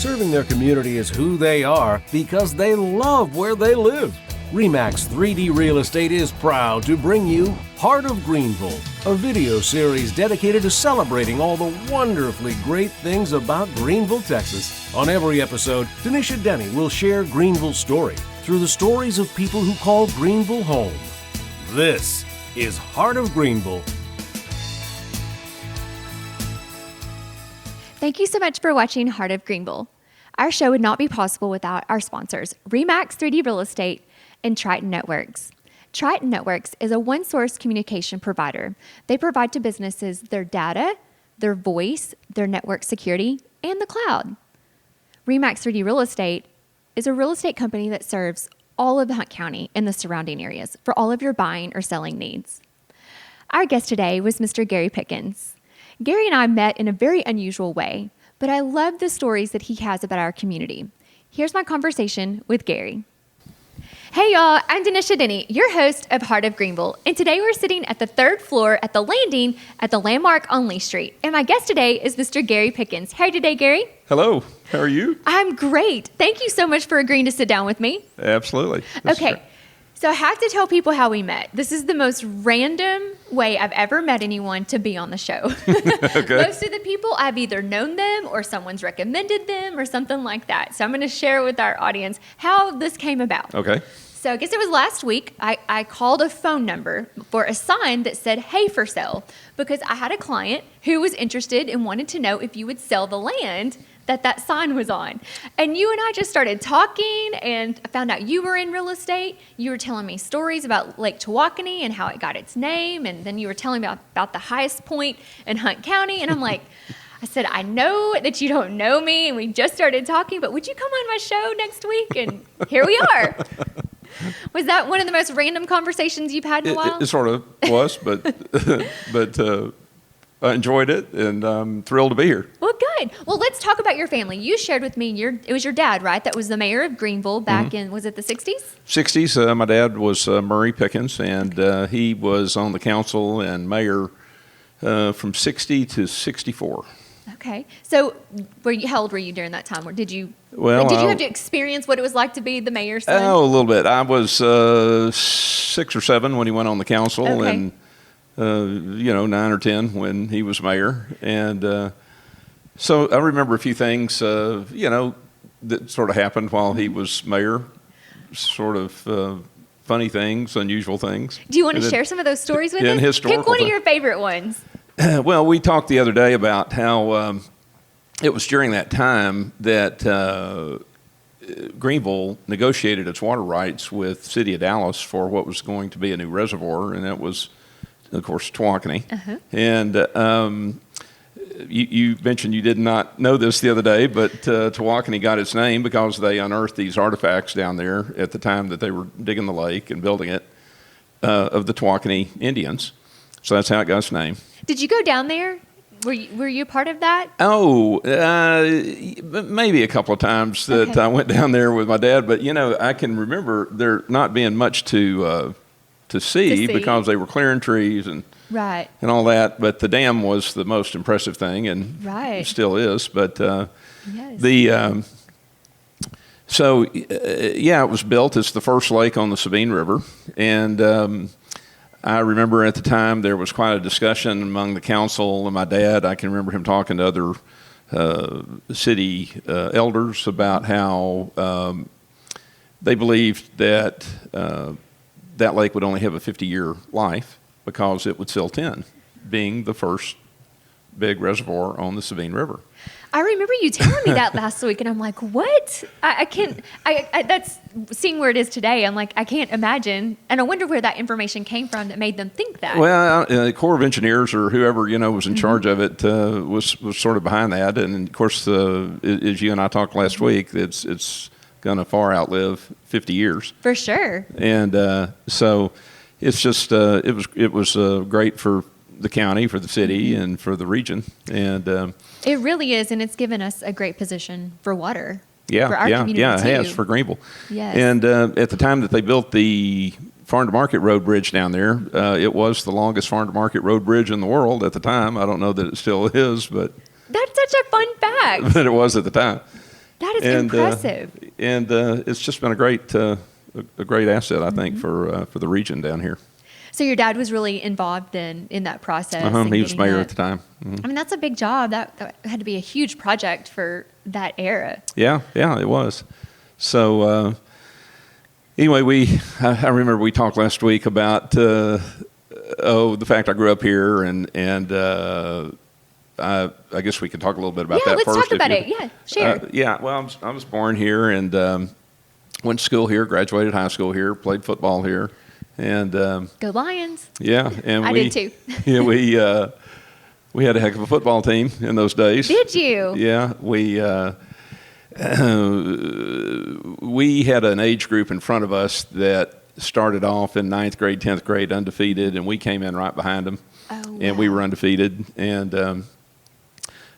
Serving their community is who they are because they love where they live. REMAX 3D Real Estate is proud to bring you Heart of Greenville, a video series dedicated to celebrating all the wonderfully great things about Greenville, Texas. On every episode, Dennisha Denney will share Greenville's story through the stories of people who call Greenville home. This is Heart of Greenville. Thank you so much for watching Heart of Greenville. Our show would not be possible without our sponsors, REMAX 3D Real Estate and Triton Networks. Triton Networks is a one-source communication provider. They provide to businesses their data, their voice, their network security, and the cloud. REMAX 3D Real Estate is a real estate company that serves all of Hunt County and the surrounding areas for all of your buying or selling needs. Our guest today was Mr. Gary Pickens. Gary and I met in a very unusual way, but I love the stories that he has about our community. Here's my conversation with Gary. Hey y'all, I'm Dennisha Denney, your host of Heart of Greenville, and today we're sitting at the third floor at the landing at the landmark on Lee Street. And my guest today is Mr. Gary Pickens. How are you today, Gary? Hello, how are you? I'm great. Thank you so much for agreeing to sit down with me. Absolutely. Okay, so I have to tell people how we met. This is the most random way I've ever met anyone to be on the show. Okay. Most of the people, I've either known them or someone's recommended them or something like that. So I'm going to share with our audience how this came about. Okay. So I guess it was last week, I called a phone number for a sign that said, "Hey, for sale," because I had a client who was interested and wanted to know if you would sell the land that sign was on. And you and I just started talking, and I found out you were in real estate. You were telling me stories about Lake Tawakoni and how it got its name, and then you were telling me about the highest point in Hunt County, and I'm like, I said, I know that you don't know me, and we just started talking, but would you come on my show next week? And here we are. Was that one of the most random conversations you've had in a while? It sort of was, but I enjoyed it, and I'm thrilled to be here. Well, good. Well, let's talk about your family. You shared with me, it was your dad, right? That was the mayor of Greenville back in, was it the 60s? 60s. My dad was Murray Pickens, and he was on the council and mayor from 60 to 64. Okay. So how old were you during that time? Or did you have to experience what it was like to be the mayor's son? Oh, a little bit. I was 6 or 7 when he went on the council, okay. And 9 or 10 when he was mayor. And so I remember a few things, that sort of happened while he was mayor, sort of funny things, unusual things. Do you want to share some of those stories with us? Historical Pick one of your favorite ones. Well, we talked the other day about how it was during that time that Greenville negotiated its water rights with the city of Dallas for what was going to be a new reservoir, and that was, of course, Tawakoni. Uh-huh. And you mentioned you did not know this the other day, but Tawakoni got its name because they unearthed these artifacts down there at the time that they were digging the lake and building it of the Tawakoni Indians. So that's how it got its name. Did you go down there? Were you a part of that? Oh, maybe a couple of times that I went down there with my dad. But, I can remember there not being much to see because they were clearing trees and all that. But the dam was the most impressive thing, and it still is. But it was built. It's the first lake on the Sabine River. And I remember at the time there was quite a discussion among the council and my dad. I can remember him talking to other city elders about how they believed that that lake would only have a 50-year life because it would fill 10, being the first big reservoir on the Sabine River. I remember you telling me that last week, and I'm like, what? I can't, that's seeing where it is today. I'm like, I can't imagine. And I wonder where that information came from that made them think that. Well, the Corps of Engineers or whoever, was in charge of it was sort of behind that. And of course, as you and I talked last week, it's going to far outlive 50 years. For sure. And so it's just, it was great for the county, for the city, and for the region. And it really is, and it's given us a great position for water. Yeah, for our community it too. has for Greenville. Yes. And at the time that they built the Farm to Market Road Bridge down there, it was the longest Farm to Market Road Bridge in the world at the time. I don't know that it still is, but that's such a fun fact. But it was at the time. That is impressive. And it's just been a great asset, I think, for the region down here. So your dad was really involved in that process. He was mayor at the time. Mm-hmm. I mean, that's a big job. That had to be a huge project for that era. Yeah, it was. So anyway, I remember we talked last week about the fact I grew up here, and I guess we could talk a little bit about that let's first. Talk about it. Yeah, share. Well, I was born here and went to school here, graduated high school here, played football here. And Go Lions! Yeah, and I did too. Yeah, we had a heck of a football team in those days. Did you? Yeah, we had an age group in front of us that started off in 9th grade, 10th grade undefeated, and we came in right behind them. Oh, wow. And we were undefeated. And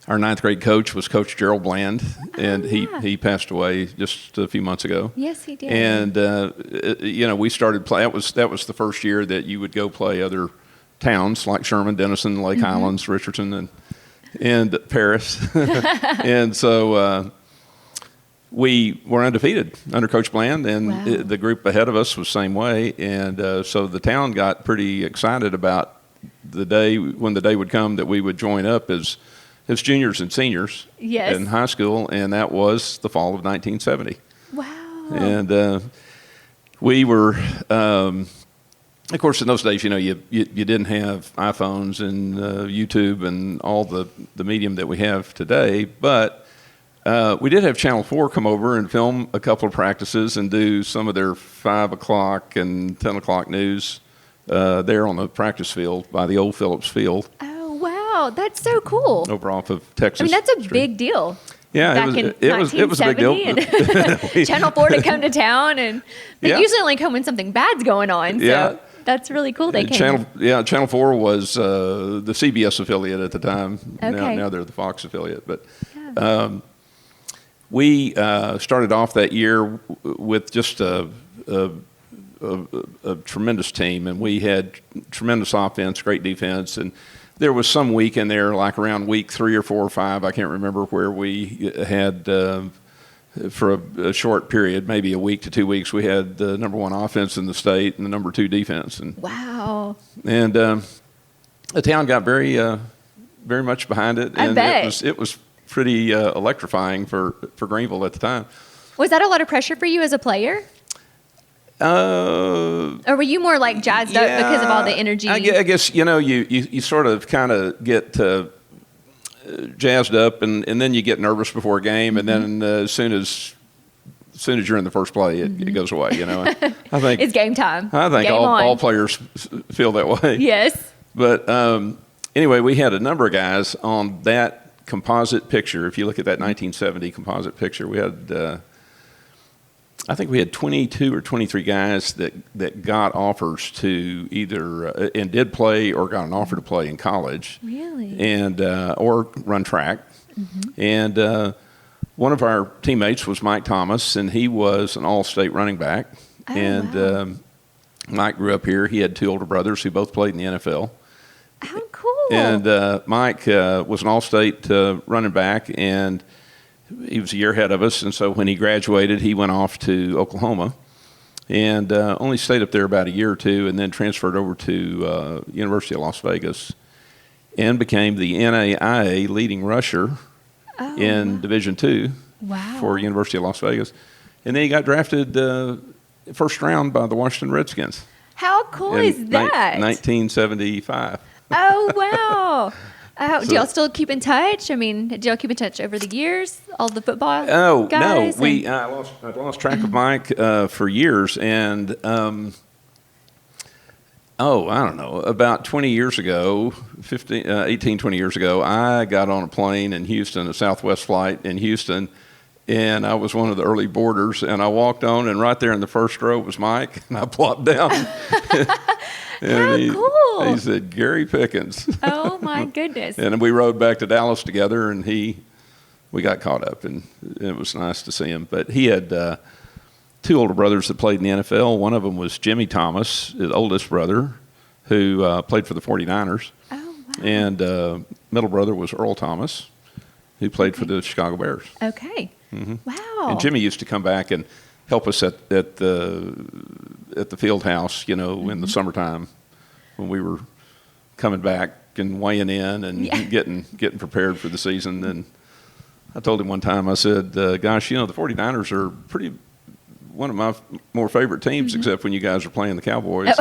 our 9th grade coach was Coach Gerald Bland, and he passed away just a few months ago. Yes, he did. And we started play. That was the first year that you would go play other towns like Sherman, Denison, Lake Highlands, Richardson, and Paris. And so we were undefeated under Coach Bland, and the group ahead of us was the same way. And so the town got pretty excited about the day when the day would come that we would join up as juniors and seniors in high school, and that was the fall of 1970. Wow. And we were, of course, in those days, you didn't have iPhones and YouTube and all the medium that we have today, but we did have Channel 4 come over and film a couple of practices and do some of their 5 o'clock and 10 o'clock news there on the practice field by the old Phillips Field. Wow, that's so cool. Over off of Texas. I mean, that's a big deal. Yeah, it was a big deal. And Channel 4 to come to town, and they usually only come when something bad's going on. So that's really cool. They came. Channel 4 was the CBS affiliate at the time. Okay. Now they're the Fox affiliate. But we started off that year with just a tremendous team, and we had tremendous offense, great defense, and there was some week in there, like around week 3 or 4 or 5, I can't remember, where we had, for a short period, maybe a week to 2 weeks, we had the number 1 offense in the state and the number 2 defense. And, wow. And the town got very much behind it. And I bet. It was pretty electrifying for Greenville at the time. Was that a lot of pressure for you as a player? Or were you more like jazzed up because of all the energy? I guess you sort of kind of get jazzed up, and then you get nervous before a game, and then as soon as you're in the first play, it goes away. I think it's game time. I think all players feel that way. Yes. But anyway, we had a number of guys on that composite picture. If you look at that 1970 composite picture, we had. I think we had 22 or 23 guys that got offers to either and did play or got an offer to play in college. Really? And or run track. And one of our teammates was Mike Thomas, and he was an all-state running back. Oh, and wow. Mike grew up here. He had 2 older brothers who both played in the NFL. How cool. And Mike was an all-state running back, and he was a year ahead of us, and so when he graduated, he went off to Oklahoma and only stayed up there about a year or 2 and then transferred over to University of Las Vegas and became the NAIA leading rusher in Division II for University of Las Vegas. And then he got drafted first round by the Washington Redskins. How cool is that? 1975. Oh, wow. Do y'all still keep in touch? I mean, did y'all keep in touch over the years? All the football guys? No. I lost track of Mike for years, and I don't know, about 20 years ago, 18, 20 years ago, I got on a plane in Houston, a Southwest flight in Houston, and I was one of the early boarders, and I walked on, and right there in the first row was Mike, and I plopped down. And How cool. He said, Gary Pickens. Oh, my goodness. And we rode back to Dallas together, and we got caught up, and it was nice to see him. But he had 2 older brothers that played in the NFL. One of them was Jimmy Thomas, his oldest brother, who played for the 49ers. Oh, wow. And middle brother was Earl Thomas, who played for the Chicago Bears. Okay. Wow. And Jimmy used to come back and help us at the field house, in the summertime when we were coming back and weighing in and getting prepared for the season. And I told him one time, I said, gosh, the 49ers are one of my more favorite teams, except when you guys are playing the Cowboys.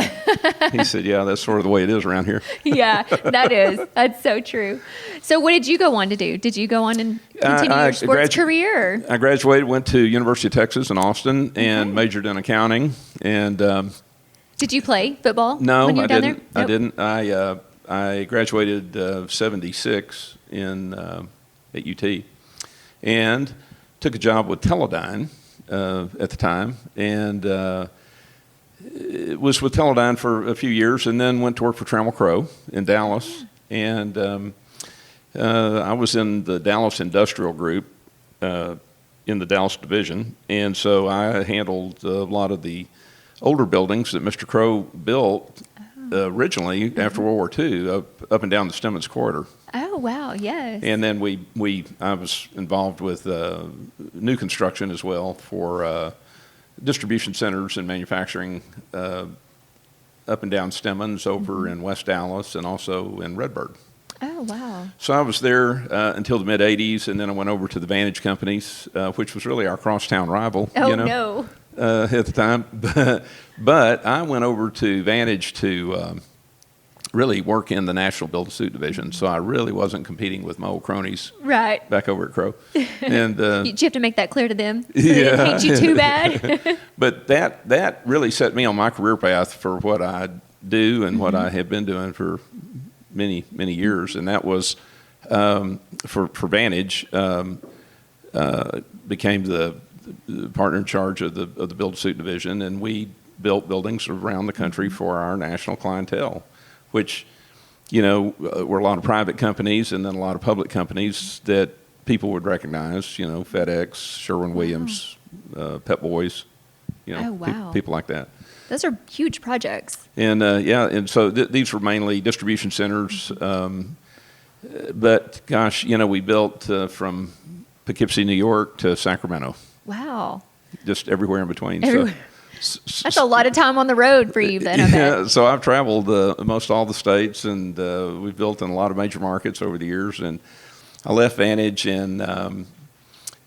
He said, yeah, that's sort of the way it is around here. Yeah, that is. That's so true. So what did you go on to do? Did you go on and continue your sports career? Or? I graduated, went to University of Texas in Austin, and majored in accounting. And did you play football? No, when you were down there? I didn't. I graduated 76 at UT, and took a job with Teledyne at the time, and it was with Teledyne for a few years, and then went to work for Trammell Crow in Dallas. And I was in the Dallas Industrial Group in the Dallas division, and so I handled a lot of the older buildings that Mr. Crow built originally after World War II up and down the Stemmons Corridor. Oh, wow, yes. And then I was involved with new construction as well for distribution centers and manufacturing up and down Stemmons over in West Dallas and also in Redbird. Oh, wow. So I was there until the mid-'80s, and then I went over to the Vantage Companies, which was really our crosstown rival. Oh, no. At the time. But I went over to Vantage to really work in the National Build-to-Suit division, so I really wasn't competing with my old cronies back over at Crow. And did you have to make that clear to them? So they didn't hate you too bad? But that really set me on my career path for what I do and what I have been doing for many, many years, and that was for Vantage, became the partner in charge of the Build-to-Suit division, and we built buildings around the country for our national clientele, which, were a lot of private companies and then a lot of public companies that people would recognize, FedEx, Sherwin-Williams, Pep Boys, people like that. Those are huge projects. And and so these were mainly distribution centers. But gosh, we built from Poughkeepsie, New York to Sacramento. Wow. Just everywhere in between. Everywhere. So, that's a lot of time on the road for you then, I bet. Yeah, so I've traveled most all the states, and we've built in a lot of major markets over the years. And I left Vantage in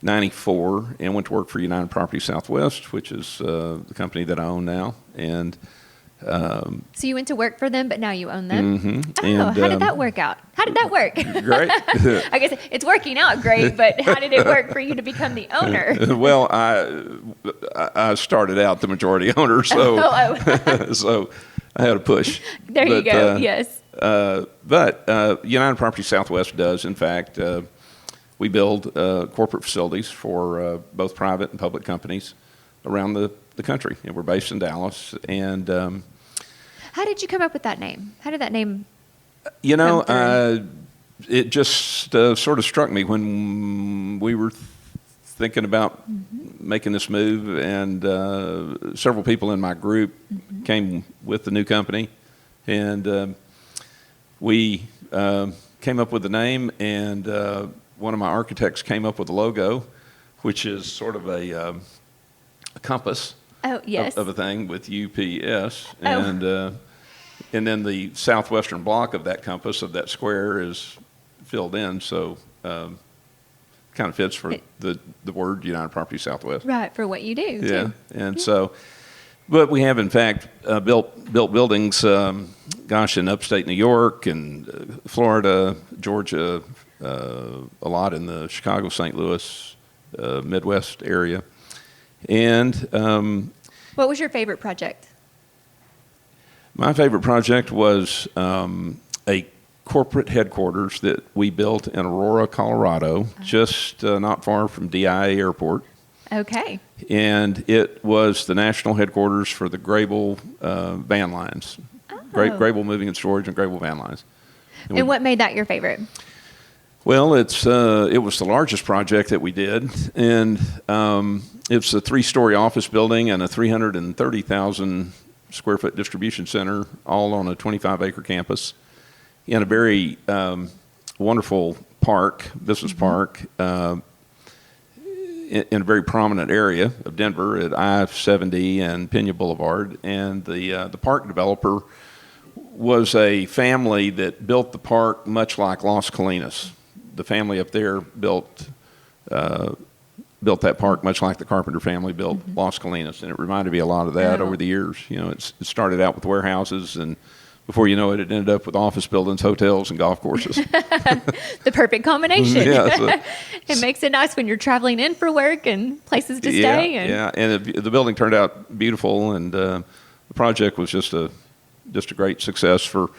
94 and went to work for United Property Southwest, which is the company that I own now. And so you went to work for them, but now you own them? Mm-hmm. Oh, and, how did that work out? How did that work? Great. I guess it's working out great, but how did it work for you to become the owner? Well, I started out the majority owner, so so I had a push. There you go, yes. But United Property Southwest does, in fact, we build corporate facilities for both private and public companies around the country, and we're based in Dallas. And how did you come up with that name? How did that name? It just sort of struck me when we were thinking about making this move, and several people in my group came with the new company, and we came up with the name, and one of my architects came up with a logo, which is sort of a compass. Oh, yes. Of a thing with UPS, and then the southwestern block of that compass, of that square, is filled in, so kind of fits for the word United Property Southwest. Right, for what you do. Yeah, too. and so, but we have in fact built buildings, in upstate New York and Florida, Georgia, a lot in the Chicago, St. Louis, Midwest area. And what was your favorite project? My favorite project was a corporate headquarters that we built in Aurora, Colorado, just not far from DIA Airport. Okay. And it was the national headquarters for the Grable van lines. Oh. Grable Moving and Storage and Grable van lines. And what made that your favorite? Well, it was the largest project that we did, and it's a 3-story office building and a 330,000 square foot distribution center, all on a 25-acre campus in a very wonderful park, business park. in a very prominent area of Denver at I-70 and Pena Boulevard. And the park developer was a family that built the park much like Las Colinas. The family up there built that park much like the Carpenter family built Las Colinas, and it reminded me a lot of that over the years. You know, it started out with warehouses, and before you know it, it ended up with office buildings, hotels, and golf courses. The perfect combination. Yeah, it makes it nice when you're traveling in for work and places to stay. And the building turned out beautiful, and the project was just a great success for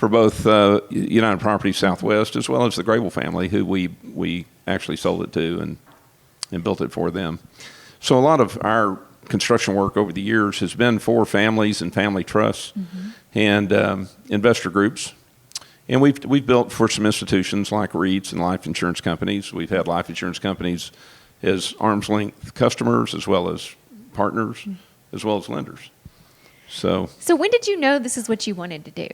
both United Properties Southwest as well as the Grable family, who we actually sold it to and built it for them. So a lot of our construction work over the years has been for families and family trusts and investor groups. And we've built for some institutions like REITs and life insurance companies. We've had life insurance companies as arm's length customers, as well as partners, as well as lenders. So when did you know this is what you wanted to do?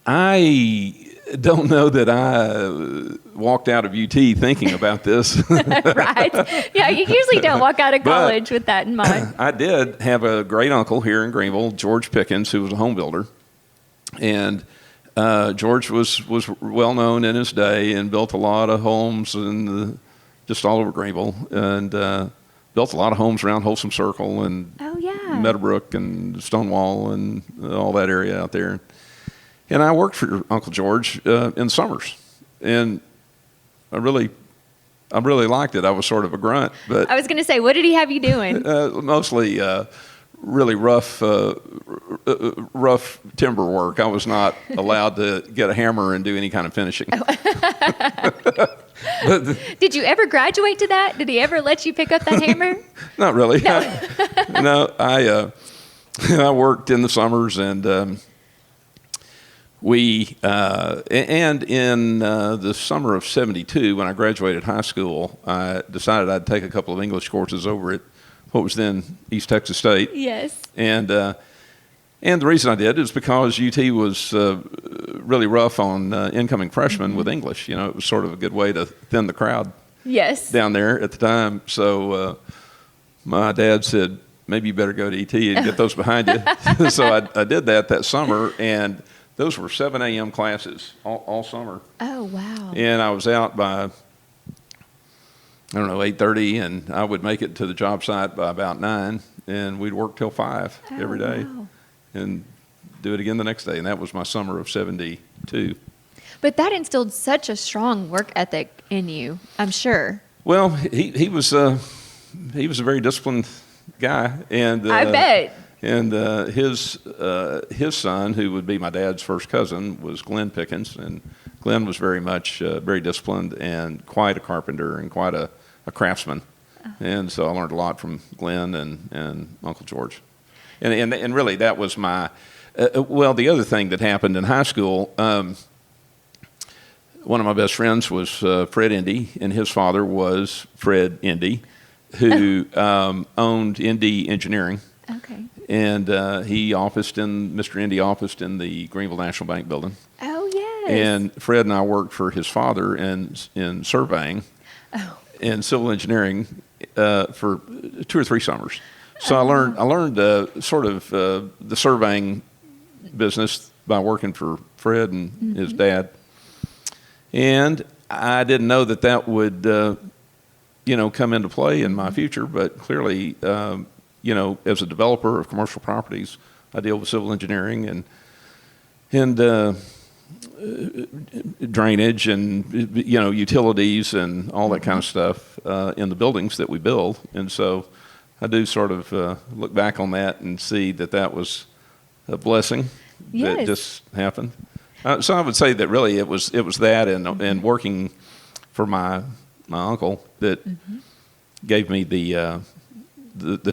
I don't know that I walked out of UT thinking about this. Right. Yeah, you usually don't walk out of college with that in mind. I did have a great uncle here in Greenville, George Pickens, who was a home builder. And George was well known in his day and built a lot of homes just all over Greenville, and built a lot of homes around Wholesome Circle and Meadowbrook and Stonewall and all that area out there. And I worked for Uncle George in the summers, and I really liked it. I was sort of a grunt, but I was going to say, what did he have you doing? Mostly really rough timber work. I was not allowed to get a hammer and do any kind of finishing. Did you ever graduate to that? Did he ever let you pick up that hammer? Not really. No. No, I worked in the summers, and and in the summer of '72, when I graduated high school, I decided I'd take a couple of English courses over at what was then East Texas State. Yes. And the reason I did is because UT was really rough on incoming freshmen with English. You know, it was sort of a good way to thin the crowd. Yes. Down there at the time. So my dad said, maybe you better go to ET and get those behind you. So I did that summer, and those were 7 a.m. classes all summer. Oh, wow. And I was out by, 8:30, and I would make it to the job site by about 9, and we'd work till 5 every day. Wow. And do it again the next day. And that was my summer of '72. But that instilled such a strong work ethic in you, I'm sure. Well, he was a very disciplined guy, and I bet. And his son, who would be my dad's first cousin, was Glenn Pickens, and Glenn was very much very disciplined and quite a carpenter and quite a craftsman. And so I learned a lot from Glenn and Uncle George. And really that was my the other thing that happened in high school. One of my best friends was Fred Indy, and his father was Fred Indy, who owned Indy Engineering. Okay. And Mr. Indy officed in the Greenville National Bank building. Oh, yes. And Fred and I worked for his father in surveying and civil engineering for 2 or 3 summers. So I learned sort of the surveying business by working for Fred and his dad. And I didn't know that would, come into play in my future, but clearly, as a developer of commercial properties, I deal with civil engineering and drainage and, utilities and all that kind of stuff in the buildings that we build. And so I do sort of look back on that and see that was a blessing that just happened. So I would say that really it was that and working for my uncle that gave me the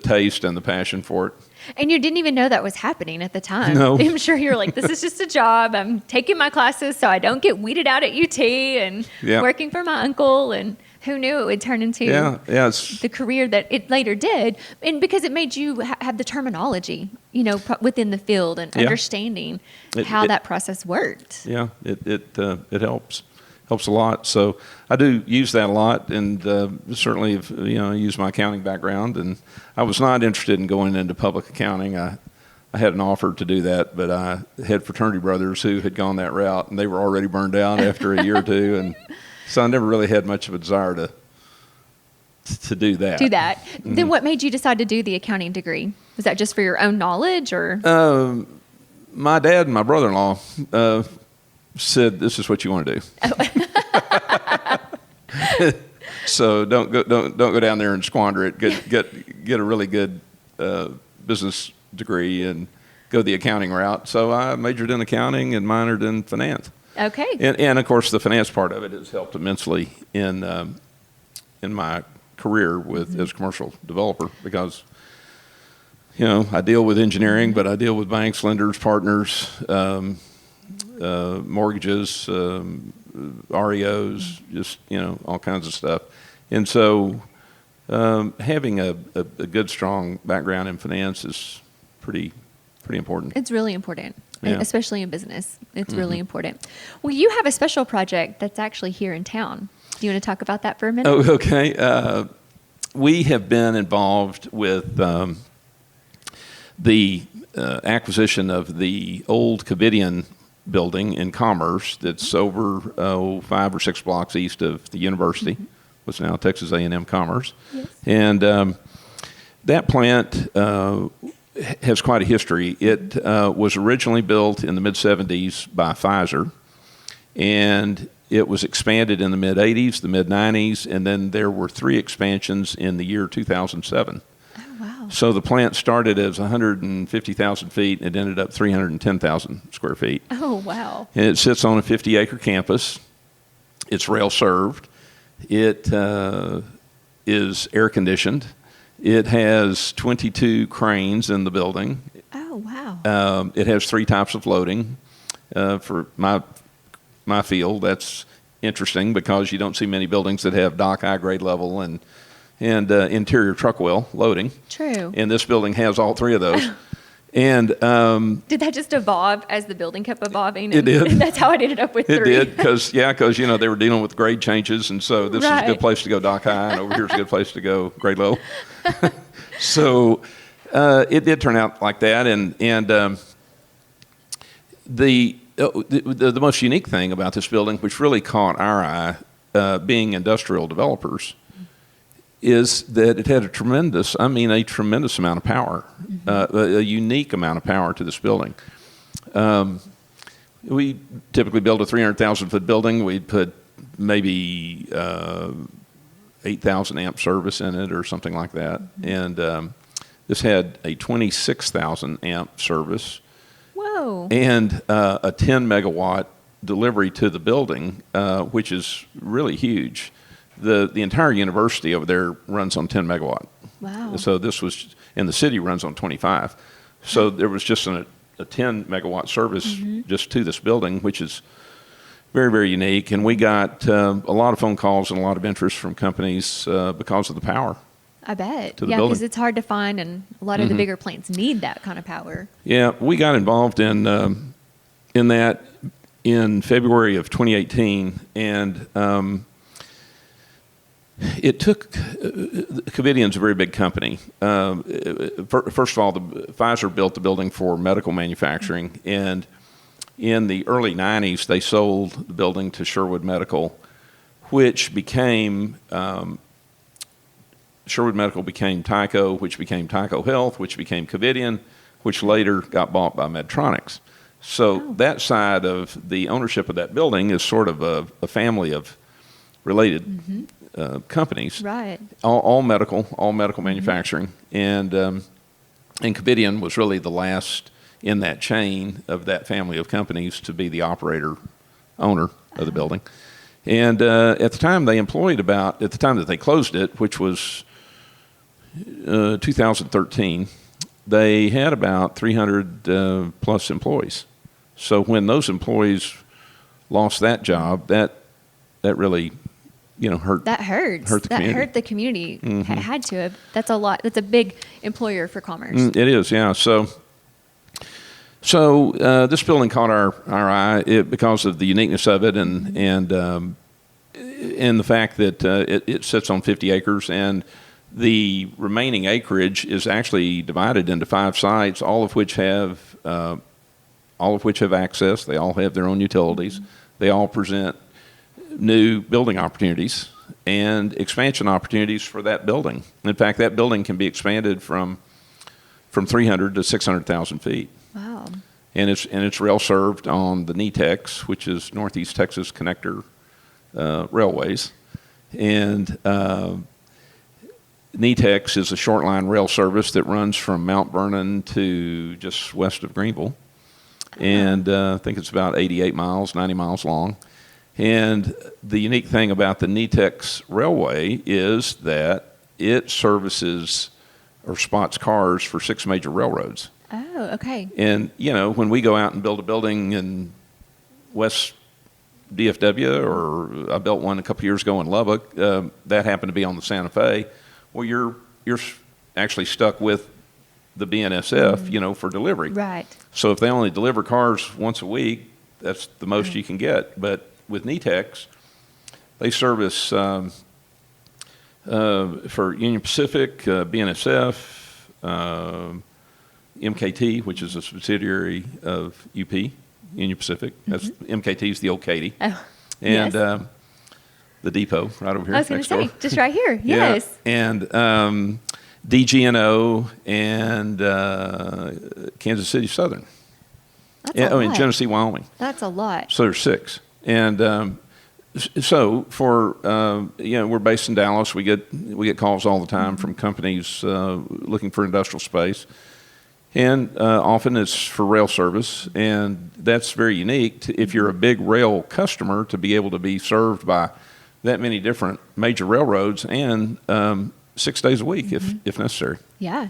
taste and the passion for it. And you didn't even know that was happening at the time. No. I'm sure you were like, this is just a job. I'm taking my classes so I don't get weeded out at UT and working for my uncle. And who knew it would turn into the career that it later did. And because it made you have the terminology, within the field and understanding how that process worked. Yeah, it helps. helps a lot. So I do use that a lot, and certainly, use my accounting background. And I was not interested in going into public accounting. I had an offer to do that, but I had fraternity brothers who had gone that route, and they were already burned out after a year or two, and so I never really had much of a desire to do that. Then what made you decide to do the accounting degree? Was that just for your own knowledge, or? My dad and my brother-in-law said, "This is what you want to do." So don't go down there and squander it. Get a really good business degree and go the accounting route. So I majored in accounting and minored in finance. Okay. And of course the finance part of it has helped immensely in my career as a commercial developer, because I deal with engineering, but I deal with banks, lenders, partners, mortgages, REOs, just all kinds of stuff. And so having a good, strong background in finance is pretty important. It's really important, Yeah. especially in business. It's really important. Well, you have a special project that's actually here in town. Do you want to talk about that for a minute? Oh, okay. We have been involved with the acquisition of the old Covidian building in Commerce that's over 5 or 6 blocks east of the university, what's now Texas A&M Commerce. Yes. And that plant has quite a history. It was originally built in the mid-'70s by Pfizer, and it was expanded in the mid-'80s, the mid-'90s, and then there were 3 expansions in the year 2007. Oh, wow. So the plant started as 150,000 feet, and it ended up 310,000 square feet. Oh, wow. And it sits on a 50-acre campus. It's rail-served. It is air-conditioned. It has 22 cranes in the building. Oh, wow. It has 3 types of loading. For my field, that's interesting because you don't see many buildings that have dock, high grade level, and interior truck well loading. True. And this building has all 3 of those. And did that just evolve as the building kept evolving? It did. That's how it ended up with 3. it did, because they were dealing with grade changes, and so this is a good place to go dock high, and over here's a good place to go grade low. So it did turn out like that, and the most unique thing about this building, which really caught our eye, being industrial developers, is that it had a tremendous amount of power, a unique amount of power to this building. We typically build a 300,000-foot building. We'd put maybe 8,000 amp service in it or something like that. And this had a 26,000 amp service. Whoa. And a 10 megawatt delivery to the building, which is really huge. The entire university over there runs on 10 megawatt. Wow. So this was, and the city runs on 25. So there was just a 10 megawatt service just to this building, which is very, very unique. And we got a lot of phone calls and a lot of interest from companies because of the power. I bet. To the Yeah, building. because it's hard to find, and a lot of the bigger plants need that kind of power. Yeah, we got involved in that in February of 2018, and it took Covidian's a very big company. First of all, Pfizer built the building for medical manufacturing, and in the early 90s, they sold the building to Sherwood Medical, which became Sherwood Medical became Tyco, which became Tyco Health, which became Covidian, which later got bought by Medtronics. So that side of the ownership of that building is sort of a family of related companies. Right. All medical manufacturing. And Covidian was really the last in that chain of that family of companies to be the owner of the building. And at the time they employed at the time that they closed it, which was 2013, they had about 300 plus employees. So when those employees lost that job, that really, hurt. That hurts. Hurt the community. That hurt the community. Had to have. That's a lot. That's a big employer for commerce. It is, yeah. So So this building caught our eye because of the uniqueness of it and the fact that it sits on 50 acres, and the remaining acreage is actually divided into 5 sites, all of which have access. They all have their own utilities. They all present new building opportunities and expansion opportunities for that building. In fact, that building can be expanded from 300 to 600,000 feet. Wow. And it's rail served on the NETEX, which is Northeast Texas Connector Railways. And NETEX is a short line rail service that runs from Mount Vernon to just west of Greenville. And I think it's about 88 miles, 90 miles long. And the unique thing about the NETEX Railway is that it services or spots cars for 6 major railroads. Oh, okay. And, when we go out and build a building in West DFW, or I built one a couple years ago in Lubbock, that happened to be on the Santa Fe. Well, you're actually stuck with the BNSF, for delivery. Right. So if they only deliver cars once a week, that's the most you can get. But with NETEX, they service for Union Pacific, BNSF, MKT, which is a subsidiary of UP, Union Pacific. That's MKT is the old Katy. Oh, and yes. The depot right over here. I was going to say, door. just right here. Yes. Yeah. And DGNO and Kansas City Southern. That's a lot. And Genesee, Wyoming. That's a lot. So there's 6. And so for we're based in Dallas. We get calls all the time from companies looking for industrial space, and often it's for rail service, and that's very unique if you're a big rail customer to be able to be served by that many different major railroads and 6 days a week if necessary. Yeah.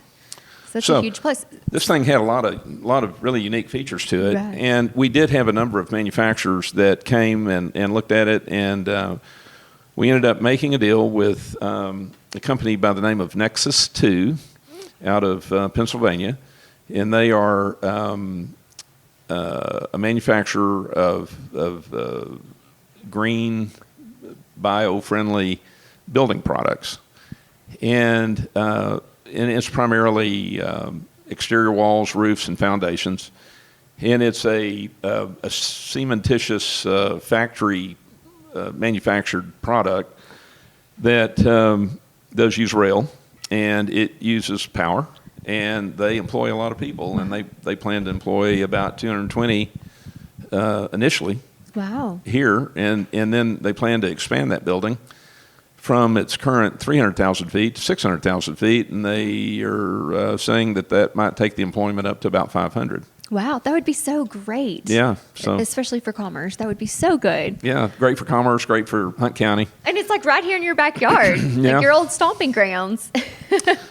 So that's So a huge plus. This thing had a lot of really unique features to it, Right. and we did have a number of manufacturers that came and looked at it, and we ended up making a deal with a company by the name of Nexus 2 out of Pennsylvania, and they are a manufacturer of green, bio-friendly building products, and it's primarily exterior walls, roofs, and foundations. And it's a cementitious factory manufactured product that does use rail, and it uses power. And they employ a lot of people, and they plan to employ about 220 initially. Wow. Here, and then they plan to expand that building from its current 300,000 feet to 600,000 feet, and they are saying that might take the employment up to about 500. Wow, that would be so great. Yeah. So especially for commerce, that would be so good. Yeah, great for commerce, great for Hunt County. And it's like right here in your backyard, Yeah. like your old stomping grounds.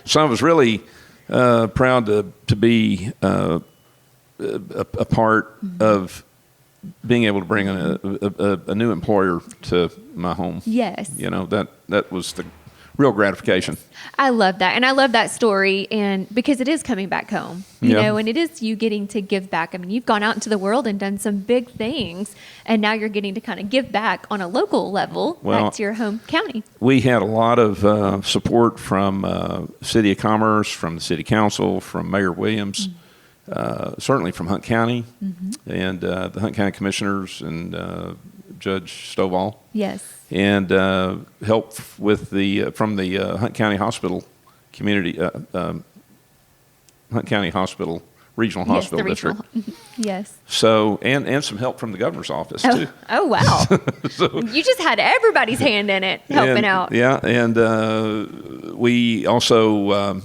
So I was really proud to be a part of being able to bring a new employer to my home. Yes. That was the real gratification. I love that. And I love that story, and because it is coming back home, you know, and it is you getting to give back. I mean, you've gone out into the world and done some big things, and now you're getting to kind of give back on a local level back to your home county. We had a lot of support from City of Commerce, from the City Council, from Mayor Williams, certainly from Hunt County, and the Hunt County Commissioners and Judge Stovall. Yes. And help with from the Hunt County Hospital community, Hunt County Hospital, Regional Hospital District. Yes. So, and some help from the governor's office too. Oh, wow. So, you just had everybody's hand in it, helping out. Yeah, and we also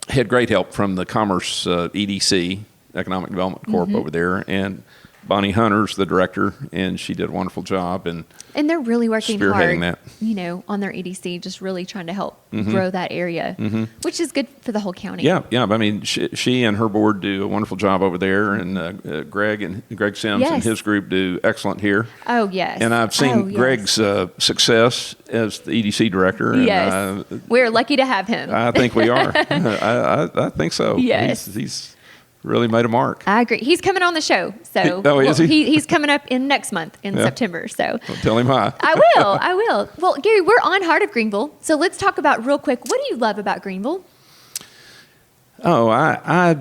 had great help from the Commerce EDC, Economic Development Corp over there, and Bonnie Hunter's the director, and she did a wonderful job. And they're really working spearheading hard, that. On their EDC, just really trying to help grow that area, which is good for the whole county. Yeah. I mean, she and her board do a wonderful job over there, and Greg Sims and his group do excellent here. Oh, yes. And I've seen Greg's success as the EDC director. And, yes. We're lucky to have him. I think we are. I think so. Yes. He's really made a mark. I agree. He's coming on the show. So is he? He's coming up in next month in September. So Well, tell him hi. I will. Well, Gary, we're on Heart of Greenville. So let's talk about real quick. What do you love about Greenville? Oh, I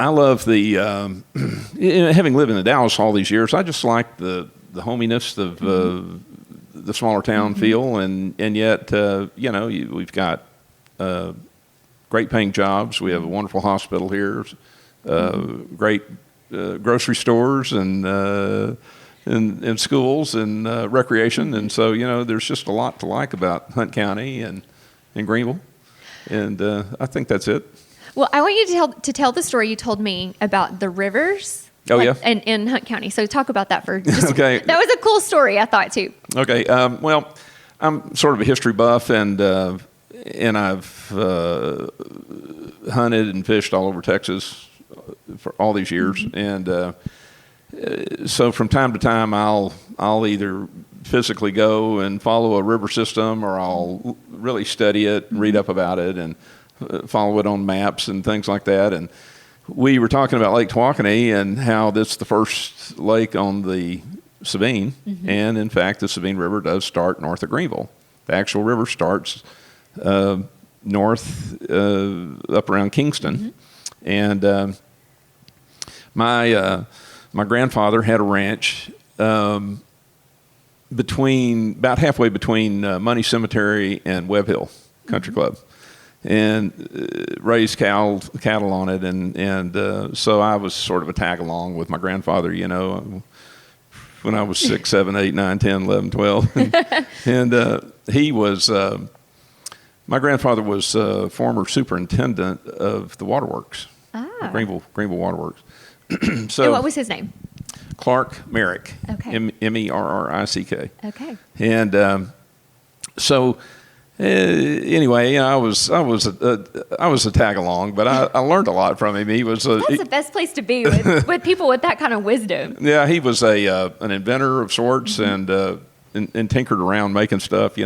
love the having lived in the Dallas all these years. I just like the hominess of the smaller town feel, and yet we've got great paying jobs. We have a wonderful hospital here, great grocery stores and schools and recreation, and so there's just a lot to like about Hunt County and Greenville, and I think that's it. Well, I want you to tell the story you told me about the rivers. Oh, yeah? And in Hunt County. So talk about that for just Okay. That was a cool story, I thought, too. Okay. Well, I'm sort of a history buff, and I've hunted and fished all over Texas for all these years, and so from time to time, I'll either physically go and follow a river system, or I'll really study it, read up about it, and follow it on maps and things like that. And we were talking about Lake Tawakoni and how that's the first lake on the Sabine, and in fact, the Sabine River does start north of Greenville. The actual river starts north up around Kingston, and my grandfather had a ranch about halfway between Money Cemetery and Webb Hill Country Club, and raised cattle on it, and so I was sort of a tag along with my grandfather, when I was 6, 7, 8, 9, 10, 11, 12, and he was. My grandfather was former superintendent of the waterworks, Greenville Waterworks. So, And what was his name? Clark Merrick. Okay. Merrick. Okay. And so anyway, I was a tag along, but I learned a lot from him. He was That's the best place to be with people with that kind of wisdom. Yeah, he was an inventor of sorts, and tinkered around making stuff,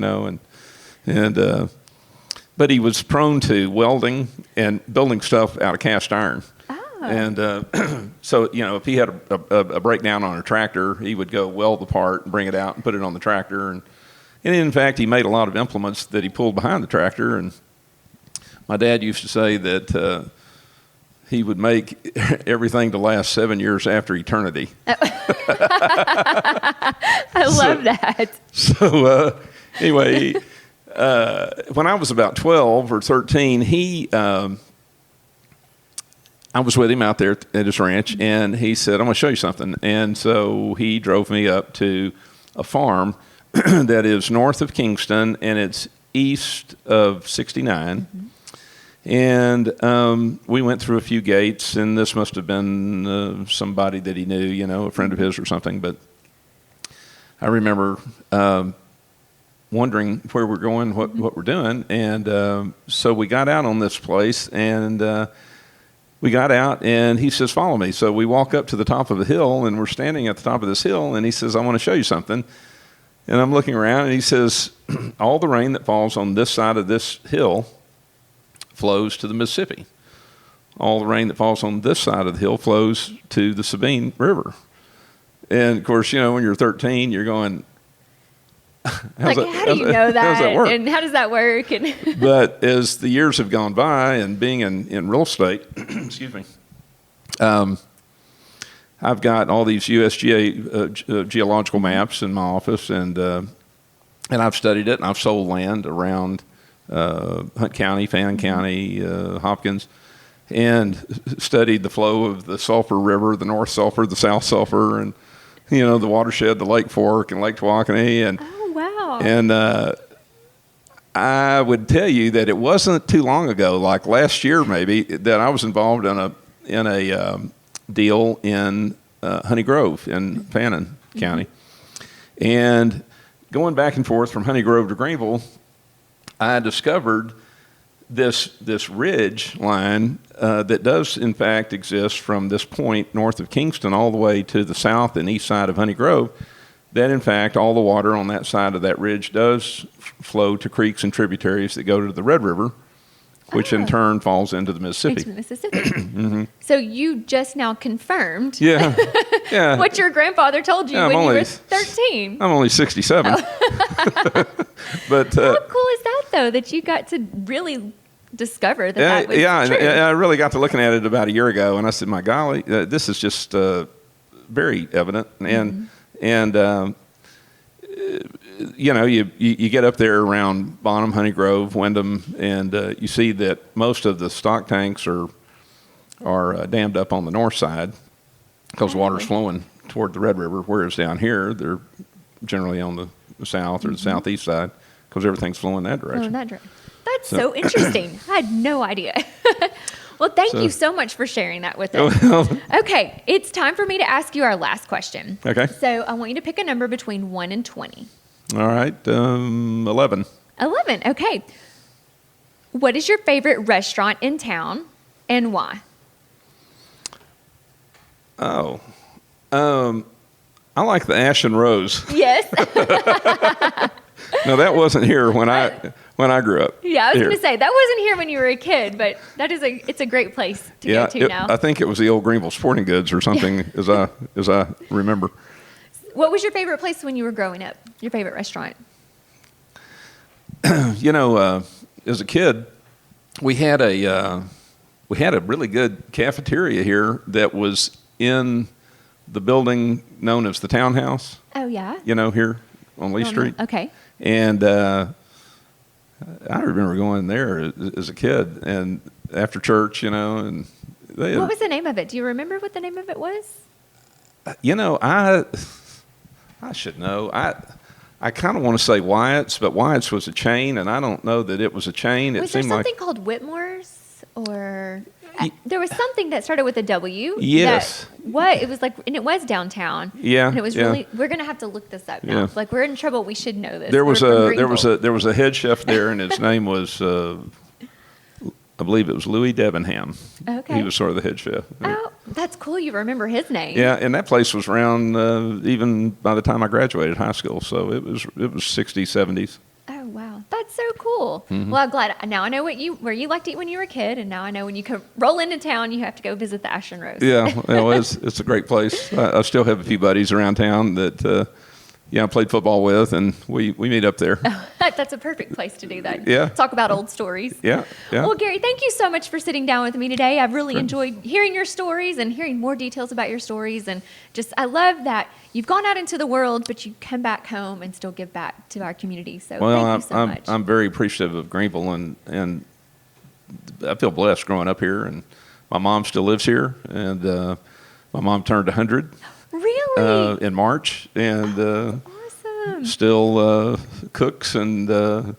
but he was prone to welding and building stuff out of cast iron. And so, if he had a breakdown on a tractor, he would go weld the part and bring it out and put it on the tractor. And in fact, he made a lot of implements that he pulled behind the tractor. And my dad used to say that he would make everything to last 7 years after eternity. I love that. So anyway, when I was about 12 or 13, I was with him out there at his ranch, and he said, "I'm going to show you something." And so he drove me up to a farm that is north of Kingston, and it's east of 69. And we went through a few gates, and this must have been somebody that he knew, a friend of his or something. But I remember wondering where we're going, what we're doing. And so we got out on this place, and we got out, and he says, "Follow me." So we walk up to the top of a hill, and we're standing at the top of this hill, and he says, "I want to show you something." And I'm looking around, and he says, "All the rain that falls on this side of this hill flows to the Mississippi. All the rain that falls on this side of the hill flows to the Sabine River." And of course, when you're 13, you're going, how do you know that? How does that work? And how does that work? And But as the years have gone by, and being in real estate, excuse me, I've got all these USGA geological maps in my office, and I've studied it, and I've sold land around Hunt County, Fannin County, Hopkins, and studied the flow of the Sulphur River, the North Sulphur, the South Sulphur, and the watershed, the Lake Fork, and Lake Tawakoni, and wow. And I would tell you that it wasn't too long ago, like last year maybe, that I was involved in a deal in Honey Grove in Fannin County. And going back and forth from Honey Grove to Greenville, I discovered this ridge line that does in fact exist from this point north of Kingston all the way to the south and east side of Honey Grove. That in fact all the water on that side of that ridge does flow to creeks and tributaries that go to the Red River, which in turn falls into the Mississippi. Into the Mississippi. So you just now confirmed Yeah. Yeah. what your grandfather told you Yeah, when you were 13. I'm only 67. But How cool is that, though, that you got to really discover that was true? And I really got to looking at it about a year ago, and I said, my golly, this is just very evident. And you know, you get up there around Bonham, Honey Grove, Wyndham, and you see that most of the stock tanks are dammed up on the north side because water's flowing toward the Red River, whereas down here they're generally on the south or the southeast side because everything's flowing that direction. That's so interesting. I had no idea. Well, thank you so much for sharing that with us. Okay, it's time for me to ask you our last question. Okay. So I want you to pick a number between 1 and 20. All right, 11. 11, okay. What is your favorite restaurant in town and why? Oh, I like the Ash and Rose. Yes. No, that wasn't here when I grew up. Yeah, I was going to say, that wasn't here when you were a kid, but it's a great place to go to now. I think it was the old Greenville Sporting Goods or something, as I remember. What was your favorite place when you were growing up? Your favorite restaurant? You know, as a kid, we had a really good cafeteria here that was in the building known as the Townhouse. Oh, yeah? You know, here on Lee Street. Okay. And I remember going there as a kid and after church, you know, and what was the name of it? Do you remember what the name of it was? You know, I should know. I kind of want to say Wyatt's, but Wyatt's was a chain, and I don't know that it was a chain. Was there something called Whitmore's, or there was something that started with a W? Yes. It was like, and it was downtown. Yeah. And it was really. We're gonna have to look this up now. Yeah. Like we're in trouble. We should know this. There was a head chef there, and his name was I believe it was Louis Debenham. Okay. He was sort of the head chef. Oh, that's cool. You remember his name. Yeah, and that place was around even by the time I graduated high school, so it was 60s, 70s. Oh, wow. That's so cool. Mm-hmm. Well, I'm glad. Now I know where you liked to eat when you were a kid, and now I know when you roll into town, you have to go visit the Ash and Rose. Yeah, well, it's a great place. I still have a few buddies around town that I played football with, and we meet up there. That's a perfect place to do that. Yeah. Talk about old stories. Yeah. Well, Gary, thank you so much for sitting down with me today. I've really enjoyed hearing your stories and hearing more details about your stories. And I love that you've gone out into the world, but you come back home and still give back to our community. So thank you so much. I'm very appreciative of Greenville, and I feel blessed growing up here. And my mom still lives here, and my mom turned 100. Really? In March, and awesome. Still cooks, and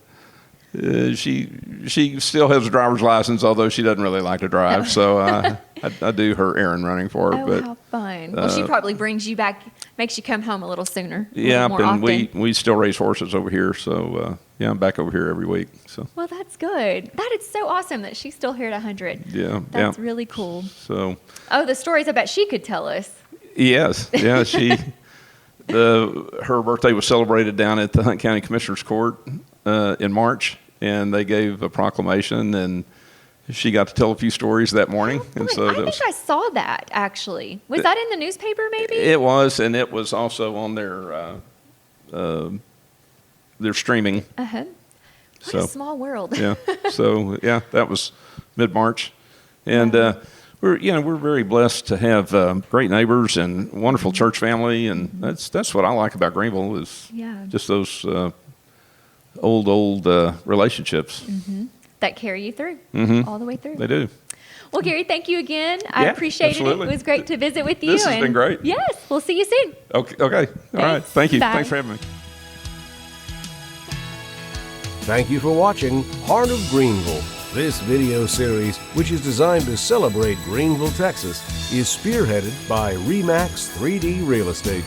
she still has a driver's license, although she doesn't really like to drive. So I do her errand running for her. Oh, how fun! Well, she probably brings you back, makes you come home a little sooner. Yeah, more and often. we still raise horses over here. So I'm back over here every week. So well, that's good. That is so awesome that she's still here at 100. Yeah, that's really cool. So the stories I bet she could tell us. Yes, yeah, her birthday was celebrated down at the Hunt County Commissioner's Court in March, and they gave a proclamation, and she got to tell a few stories that morning. And so I think I saw that, actually. Was that in the newspaper, maybe? It was, and it was also on their streaming. Uh-huh. What a small world. Yeah, so, that was mid-March. And we're very blessed to have great neighbors and wonderful church family, and that's what I like about Greenville is just those old relationships that carry you through all the way through. They do. Well, Gary, thank you again. I appreciated it. It was great to visit with you. This has been great. Yes, we'll see you soon. Okay. All right. Thank you. Bye. Thanks for having me. Thank you for watching Heart of Greenville. This video series, which is designed to celebrate Greenville, Texas, is spearheaded by REMAX 3D Real Estate.